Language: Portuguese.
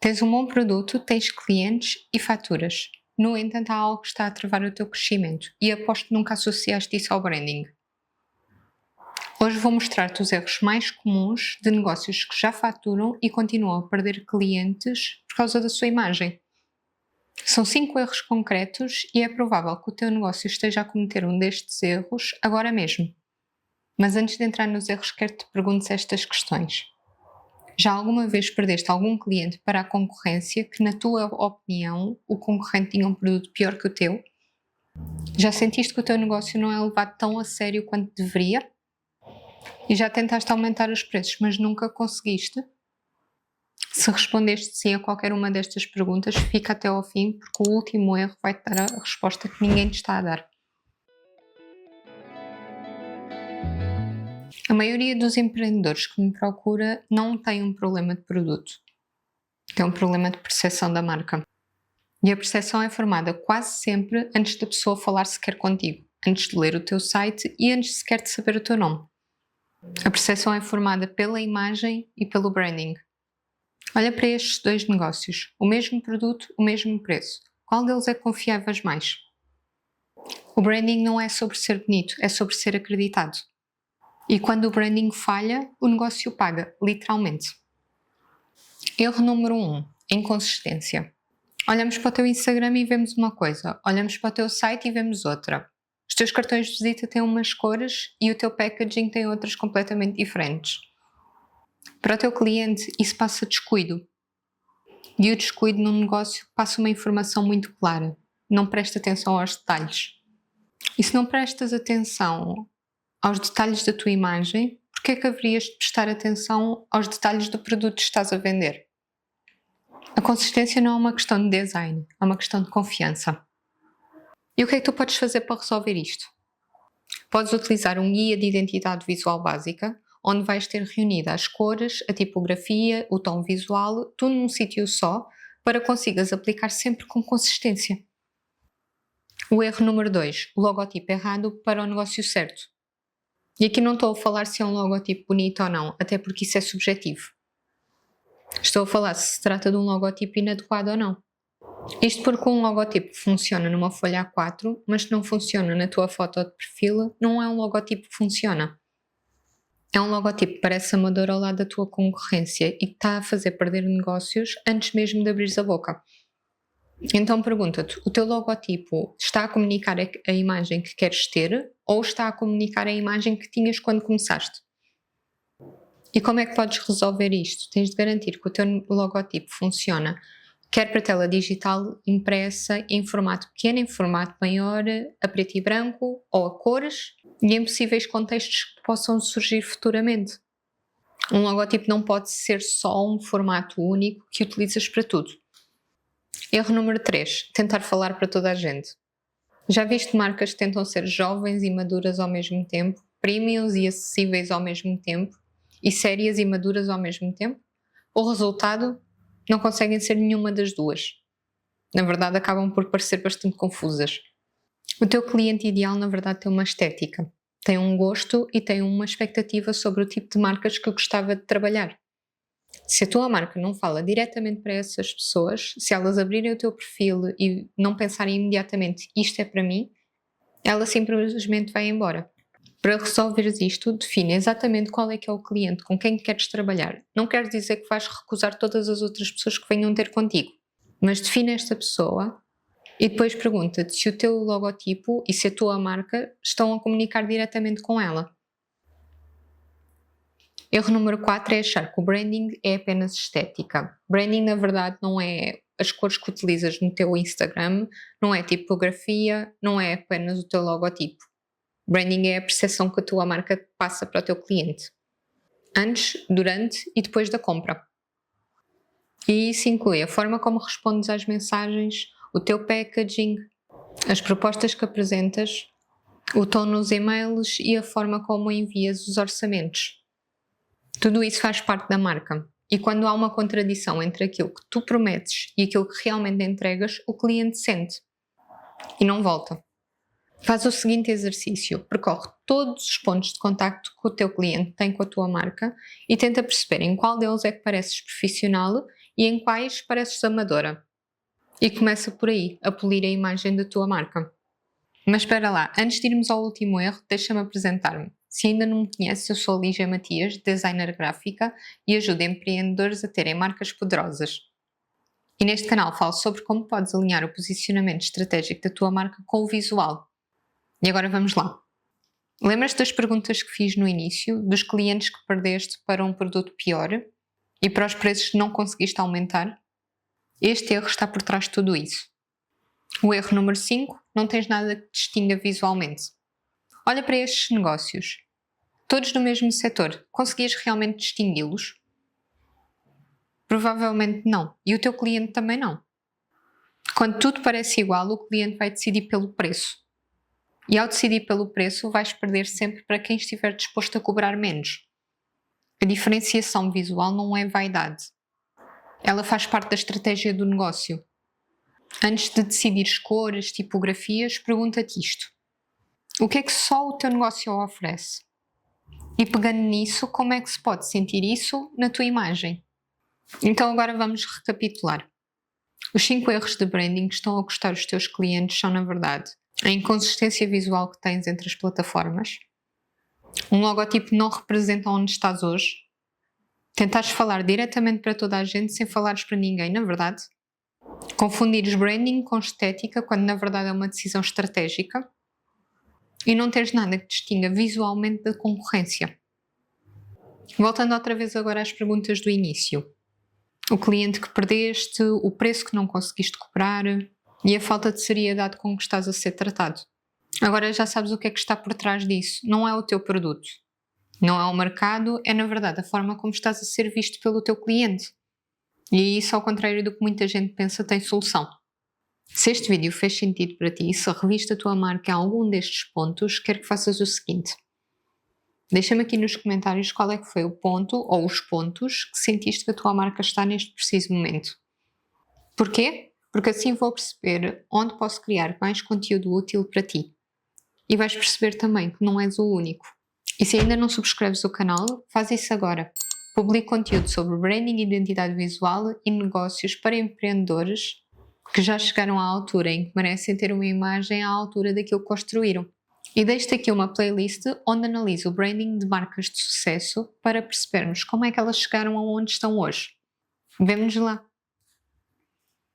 Tens um bom produto, tens clientes e faturas. No entanto, há algo que está a travar o teu crescimento e aposto que nunca associaste isso ao branding. Hoje vou mostrar-te os erros mais comuns de negócios que já faturam e continuam a perder clientes por causa da sua imagem. São 5 erros concretos e é provável que o teu negócio esteja a cometer um destes erros agora mesmo. Mas antes de entrar nos erros, quero que te perguntes estas questões. Já alguma vez perdeste algum cliente para a concorrência que, na tua opinião, o concorrente tinha um produto pior que o teu? Já sentiste que o teu negócio não é levado tão a sério quanto deveria? E já tentaste aumentar os preços, mas nunca conseguiste? Se respondeste sim a qualquer uma destas perguntas, fica até ao fim, porque o último erro vai-te dar a resposta que ninguém te está a dar. A maioria dos empreendedores que me procura não tem um problema de produto, tem um problema de percepção da marca. E a percepção é formada quase sempre antes da pessoa falar sequer contigo, antes de ler o teu site e antes sequer de saber o teu nome. A percepção é formada pela imagem e pelo branding. Olha para estes dois negócios, o mesmo produto, o mesmo preço. Qual deles é que confiavas mais? O branding não é sobre ser bonito, é sobre ser acreditado. E quando o branding falha, o negócio paga, literalmente. Erro número 1, inconsistência. Olhamos para o teu Instagram e vemos uma coisa, olhamos para o teu site e vemos outra. Os teus cartões de visita têm umas cores e o teu packaging tem outras completamente diferentes. Para o teu cliente, isso passa descuido. E o descuido num negócio passa uma informação muito clara. Não presta atenção aos detalhes. E se não prestas atenção aos detalhes da tua imagem, porque é que haverias de prestar atenção aos detalhes do produto que estás a vender? A consistência não é uma questão de design, é uma questão de confiança. E o que é que tu podes fazer para resolver isto? Podes utilizar um guia de identidade visual básica, onde vais ter reunida as cores, a tipografia, o tom visual, tudo num sítio só, para consigas aplicar sempre com consistência. O erro número 2, o logotipo errado para o negócio certo. E aqui não estou a falar se é um logotipo bonito ou não, até porque isso é subjetivo. Estou a falar se trata de um logotipo inadequado ou não. Isto porque um logotipo funciona numa folha A4, mas que não funciona na tua foto de perfil, não é um logotipo que funciona. É um logotipo que parece amador ao lado da tua concorrência e que está a fazer perder negócios antes mesmo de abrires a boca. Então pergunta-te, o teu logotipo está a comunicar a imagem que queres ter ou está a comunicar a imagem que tinhas quando começaste? E como é que podes resolver isto? Tens de garantir que o teu logotipo funciona, quer para tela digital, impressa, em formato pequeno, em formato maior, a preto e branco ou a cores e em possíveis contextos que possam surgir futuramente. Um logotipo não pode ser só um formato único que utilizas para tudo. Erro número 3, tentar falar para toda a gente. Já viste marcas que tentam ser jovens e maduras ao mesmo tempo, premiums e acessíveis ao mesmo tempo e sérias e maduras ao mesmo tempo? O resultado? Não conseguem ser nenhuma das duas. Na verdade, acabam por parecer bastante confusas. O teu cliente ideal, na verdade, tem uma estética, tem um gosto e tem uma expectativa sobre o tipo de marcas que gostava de trabalhar. Se a tua marca não fala diretamente para essas pessoas, se elas abrirem o teu perfil e não pensarem imediatamente isto é para mim, ela simplesmente vai embora. Para resolveres isto, define exatamente qual é que é o cliente com quem queres trabalhar. Não quer dizer que vais recusar todas as outras pessoas que venham ter contigo, mas define esta pessoa e depois pergunta-te se o teu logotipo e se a tua marca estão a comunicar diretamente com ela. Erro número 4 é achar que o branding é apenas estética. Branding, na verdade, não é as cores que utilizas no teu Instagram, não é tipografia, não é apenas o teu logotipo. Branding é a percepção que a tua marca passa para o teu cliente. Antes, durante e depois da compra. E isso inclui a forma como respondes às mensagens, o teu packaging, as propostas que apresentas, o tom nos e-mails e a forma como envias os orçamentos. Tudo isso faz parte da marca. E quando há uma contradição entre aquilo que tu prometes e aquilo que realmente entregas, o cliente sente e não volta. Faz o seguinte exercício, percorre todos os pontos de contacto que o teu cliente tem com a tua marca e tenta perceber em qual deles é que pareces profissional e em quais pareces amadora. E começa por aí, a polir a imagem da tua marca. Mas espera lá, antes de irmos ao último erro, deixa-me apresentar-me. Se ainda não me conheces, eu sou a Lígia Matias, designer gráfica e ajudo empreendedores a terem marcas poderosas. E neste canal falo sobre como podes alinhar o posicionamento estratégico da tua marca com o visual. E agora vamos lá. Lembras-te das perguntas que fiz no início, dos clientes que perdeste para um produto pior e para os preços que não conseguiste aumentar? Este erro está por trás de tudo isso. O erro número 5, não tens nada que distinga visualmente. Olha para estes negócios. Todos do mesmo setor, conseguias realmente distingui-los? Provavelmente não. E o teu cliente também não. Quando tudo parece igual, o cliente vai decidir pelo preço. E ao decidir pelo preço, vais perder sempre para quem estiver disposto a cobrar menos. A diferenciação visual não é vaidade. Ela faz parte da estratégia do negócio. Antes de decidires cores, tipografias, pergunta-te isto. O que é que só o teu negócio oferece? E pegando nisso, como é que se pode sentir isso na tua imagem? Então agora vamos recapitular. Os 5 erros de branding que estão a custar os teus clientes são, na verdade, a inconsistência visual que tens entre as plataformas, um logotipo não representa onde estás hoje, tentares falar diretamente para toda a gente sem falares para ninguém, na verdade, confundires branding com estética quando na verdade é uma decisão estratégica e não teres nada que distinga visualmente da concorrência. Voltando outra vez agora às perguntas do início. O cliente que perdeste, o preço que não conseguiste cobrar e a falta de seriedade com que estás a ser tratado. Agora já sabes o que é que está por trás disso. Não é o teu produto, não é o mercado, é na verdade a forma como estás a ser visto pelo teu cliente. E isso, ao contrário do que muita gente pensa, tem solução. Se este vídeo fez sentido para ti, se reviste a tua marca em algum destes pontos, quero que faças o seguinte. Deixa-me aqui nos comentários qual é que foi o ponto ou os pontos que sentiste que a tua marca está neste preciso momento. Porquê? Porque assim vou perceber onde posso criar mais conteúdo útil para ti. E vais perceber também que não és o único. E se ainda não subscreves o canal, faz isso agora. Publico conteúdo sobre branding, identidade visual e negócios para empreendedores que já chegaram à altura em que merecem ter uma imagem à altura daquilo que construíram. E deixo-te aqui uma playlist onde analiso o branding de marcas de sucesso para percebermos como é que elas chegaram aonde estão hoje. Vemo-nos lá!